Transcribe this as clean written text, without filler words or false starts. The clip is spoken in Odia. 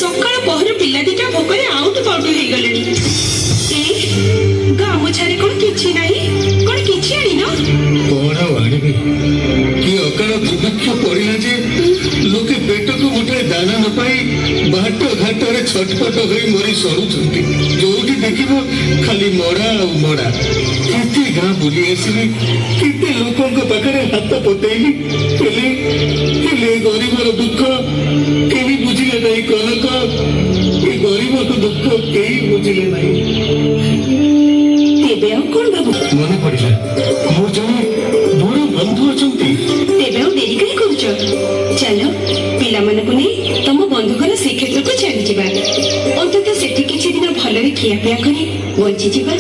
ସକାଳ ପହର ପିଲା ଦିଟା ଭୋକରେ ଆଉଟ ପାଉଟ ହେଇଗଲେଣି। ଗାମୁଛାରେ କଣ କିଛି ନାହିଁ? କଣ କିଛି ଆଣିନ? କଣ ଆଉ ଆଣିବି? କି ଅକାଳ ଦୁର୍ଭିକ୍ଷ ପଡ଼ିଲା ଯେ ଲୋକେ ପେଟକୁ ମୁଠାଏ ଦାନା ନ ପାଇ ବାଟ ଘାଟରେ ଛଟପଟ ହୋଇ ମରି ସରୁଛନ୍ତି। ଯୋଉଠି ଦେଖିବ ଖାଲି ମଡ଼ା ଆଉ ମଡ଼ା। କେତେ ଗାଁ ବୁଲି ଆସିଲି, କେତେ ଲୋକଙ୍କ ପାଖରେ ହାତ ପତେଇଲି, ହେଲେ ଗରିବର ଦୁଃଖ କେହି ବୁଝିଲେ ନାହିଁ। କନକ, ଏ ଗରିବର ଦୁଃଖ କେହି ବୁଝିଲେ ନାହିଁ। ତେବେ ଆଉ କଣ ବାବୁ? ମନେ ପଡ଼ିଲା, ମୋର ଜଣେ ବଡ଼ ବନ୍ଧୁ ଅଛନ୍ତି। ତେବେ ଆଉ ଡେରି କାହିଁ କରୁଛ? ଚାଲ ପିଲାମାନଙ୍କୁ ନେଇ ତମ ବନ୍ଧୁଙ୍କର ଶ୍ରୀକ୍ଷେତ୍ରକୁ ଚାଲିଯିବା। ଅନ୍ତତଃ ସେଠି କିଛି ଦିନ ଭଲରେ ଖିଆପିଆ କରି ବଞ୍ଚିଯିବା।